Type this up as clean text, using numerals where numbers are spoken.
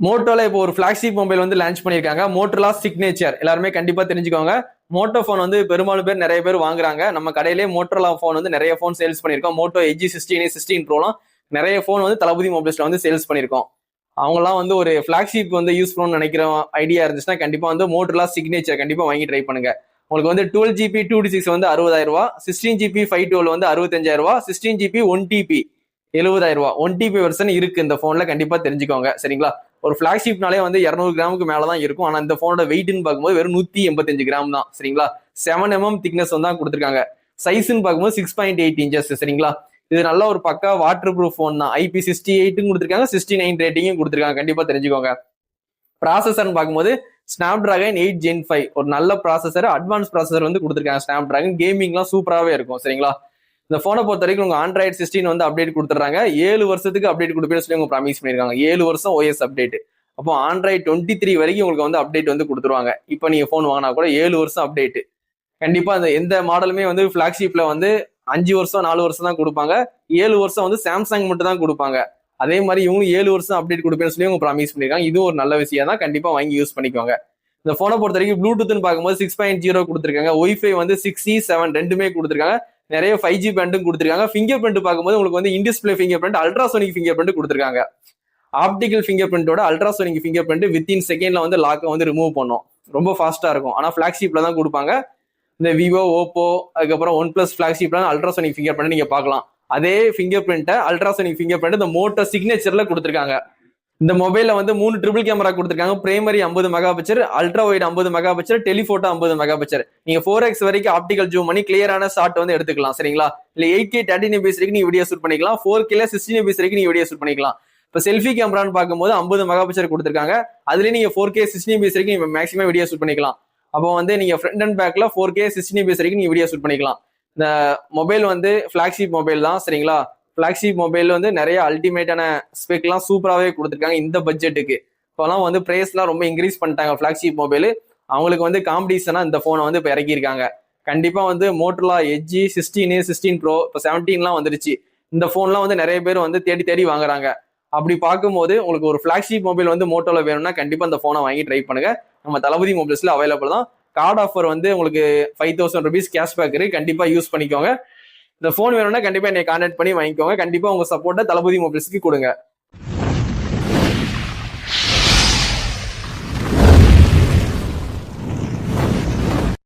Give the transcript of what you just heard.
மோட்டோல இப்போ ஒரு flagship mobile வந்து லான்ச் பண்ணியிருக்காங்க. மோட்டோலா சிக்னேச்சர் எல்லாருமே கண்டிப்பா தெரிஞ்சுக்கோங்க. மோட்டோ போன் வந்து பெரும்பாலும் பேர் நிறைய பேர் வாங்குறாங்க. நம்ம கடையிலேயே மோட்டோலா போன் வந்து நிறைய போன் சேல்ஸ் பண்ணியிருக்கோம். மோட்டோ எஜி 16, 16 ப்ரோலாம் நிறைய போன் வந்து தளபதி மொபைல்ஸ்ல வந்து சேல்ஸ் பண்ணியிருக்கோம். அவங்கலாம் வந்து ஒரு ஃபிளாக்ஷிப் வந்து யூஸ் பண்ணணும்னு நினைக்கிற ஐடியா இருந்துச்சுன்னா கண்டிப்பா வந்து மோட்டோலா சிக்னேச்சர் கண்டிப்பா வாங்கி ட்ரை பண்ணுங்க. உங்களுக்கு வந்து 12GB 2D6 வந்து 60,000 ரூபாய், 16GB 512 வந்து 65,000 ரூபாய், 16GB 1TB 70,000 ரூபாய். 1TB வெர்ஷன் இருக்கு இந்த போன்ல, கண்டிப்பா தெரிஞ்சுக்கோங்க சரிங்களா. ஒரு ஃபிளாக்ஷிப்னாலே வந்து 200 கிராமுக்கு மேலதான் இருக்கும். ஆனா இந்த போனோட வெயிட்னு பார்க்கும்போது வெறும் 185 கிராம் தான் சரிங்களா. 7mm திக்னஸ் வந்து கொடுத்துருக்காங்க. சைஸ்ன்னு பார்க்கும்போது 6.8 inches சரிங்களா. இது நல்ல ஒரு பக்கா வாட்டர் ப்ரூஃப் போன் தான். IP68 கொடுத்துருக்காங்க, 69 ரேட்டிங்கும் கொடுத்துருக்காங்க, கண்டிப்பா தெரிஞ்சுக்கோங்க. ப்ராசஸர்னு பார்க்கும்போது ஸ்னாப்டிராகன் 8 Gen 5 ஒரு நல்ல ப்ராசஸர், அட்வான்ஸ் ப்ராசஸர் வந்து கொடுத்துருக்காங்க. ஸ்னாப்டிராகன் கேமிங்லாம் சூப்பராகவே இருக்கும் சரிங்களா. இந்த போனை பொறுத்த வரைக்கும் உங்க ஆண்ட்ராய்டு 16 வந்து அப்டேட் கொடுத்துறாங்க. 7 வருஷத்துக்கு அப்டேட் கொடுப்பேன்னு சொல்லி உங்க ப்ராமிஸ் பண்ணிருக்காங்க. 7 வருஷம் OS அப்டேட். அப்போ ஆண்ட்ராய்டு 23 வரைக்கும் உங்களுக்கு வந்து அப்டேட் வந்து கொடுத்துருவாங்க. இப்போ நீங்க போன் வாங்கினா கூட 7 வருஷம் அப்டேட். கண்டிப்பா அந்த எந்த மாடலுமே வந்து ஃபிளாக்ஷிப்ல வந்து 5 வருஷம் 4 வருஷம் தான் கொடுப்பாங்க. 7 வருஷம் வந்து சாம்சங் மட்டும் தான் கொடுப்பாங்க. அதே மாதிரி இவங்க 7 வருஷம் அப்டேட் கொடுப்பேன்னு சொல்லி உங்க ப்ராமிஸ் பண்ணிருக்காங்க. இதுவும் ஒரு நல்ல விஷயம் தான், கண்டிப்பா வாங்கி யூஸ் பண்ணிக்கோங்க. இந்த போனை பொறுத்த வரைக்கும் ப்ளூடூத்னு பார்க்கும்போது 6.0 கொடுத்துருக்காங்க. ஒய்ஃபை வந்து 6E 7 ரெண்டுமே கொடுத்துருக்காங்க. நிறைய 5G பேண்டும் கொடுத்துருக்காங்க. ஃபிங்கர் பிரிண்ட் பார்க்கும்போது உங்களுக்கு வந்து in display finger print, ultrasonic finger print கொடுத்துருக்காங்க. ஆப்டிகல் ஃபிங்கர் பிரிண்டோட அல்ட்ராசோனிக் ஃபிங்கர் பிரிண்ட் வித்தின் செகண்ட்ல வந்து லாக்கை வந்து ரிமூவ் பண்ணும். ரொம்ப ஃபாஸ்டா இருக்கும். ஆனா ஃபிளாக்ஷிப்ல தான் கொடுப்பாங்க. இந்த விவோ, ஓப்போ, அதுக்கப்புறம் ஒன் பிளஸ் ஃபிளாக்ஷிப்ல அல்ட்ராசோனிக் ஃபிங்கர் பிரிண்ட் நீங்க பார்க்கலாம். அதே ஃபிங்கர் பிரிண்ட்டை அல்ட்ராசோனிக் ஃபிங்கர் பிரிண்ட் இந்த மோட்டோ சிக்னேச்சர்ல கொடுத்துருக்காங்க. இந்த மொபைல்ல வந்து 3 ட்ரிபிள் கேமரா கொடுத்துருக்காங்க. பிரைமரி 50 megapixel, ultra wide 50 megapixel, telephoto 50 megapixel. நீங்க 4x வரைக்கும் ஆப்டிகல் ஜூம் பண்ணி கிளியரான ஷாட் வந்து எடுத்துக்கலாம் சரிங்களா. இல்ல 8K 13fps வரைக்கும் நீங்க வீடியோ ஷூட் பண்ணிக்கலாம். 4K 16fps வரைக்கும் நீங்க வீடியோ ஷூட் பண்ணிக்கலாம். இப்போ செல்ஃபி கேமரான்னு பார்க்கும்போது 50 மெகா பிக்சர் கொடுத்துருக்காங்க. அதுலயே நீங்க 4K 16fps வரைக்கும் நீங்க மேக்ஸிமம் வீடியோ ஷூட் பண்ணிக்கலாம். அப்போ வந்து நீங்க ஃப்ரண்ட் அண்ட் பேக்ல 4K 16fps வரைக்கும் நீங்க வீடியோ ஷூட் பண்ணிக்கலாம். இந்த மொபைல் வந்து ஃபிளாக்ஷிப் மொபைல் தான் சரிங்களா. ஃபிளாக்ஷிப் மொபைல் வந்து நிறைய அல்டிமேட்டான ஸ்பெக்லாம் சூப்பராகவே கொடுத்துருக்காங்க இந்த பட்ஜெட்டுக்கு. இப்போலாம் வந்து பிரைஸ்லாம் ரொம்ப இன்க்ரீஸ் பண்ணிட்டாங்க ஃபிளாக்ஷிப் மொபைல். அவங்களுக்கு வந்து காம்படிஷனா இந்த போனை வந்து இப்போ இறக்கியிருக்காங்க. கண்டிப்பா வந்து மோட்டோலா எஜ்ஜி 16, 16 ப்ரோ, இப்போ 17லாம் வந்துருச்சு. இந்த போன்லாம் வந்து நிறைய பேர் வந்து தேடி தேடி வாங்குறாங்க. அப்படி பார்க்கும்போது உங்களுக்கு ஒரு ஃபிளாக்ஷிப் மொபைல் வந்து மோட்டோல வேணும்னா கண்டிப்பா இந்த போனை வாங்கி ட்ரை பண்ணுங்க. நம்ம தளபதி மொபைல்ஸ்ல அவைலபிள் தான். கார்டு ஆஃபர் வந்து உங்களுக்கு 5,000 rupees கேஷ்பேக் இருக்கு, கண்டிப்பா யூஸ் பண்ணிக்கோங்க. இந்த போன் வேணும்னா கண்டிப்பா என்னை கான்டாக்ட் பண்ணி வாங்கிக்கோங்க. கண்டிப்பா உங்க சப்போர்ட்டை தளபதி மொபைல்ஸ்க்கு கொடுங்க.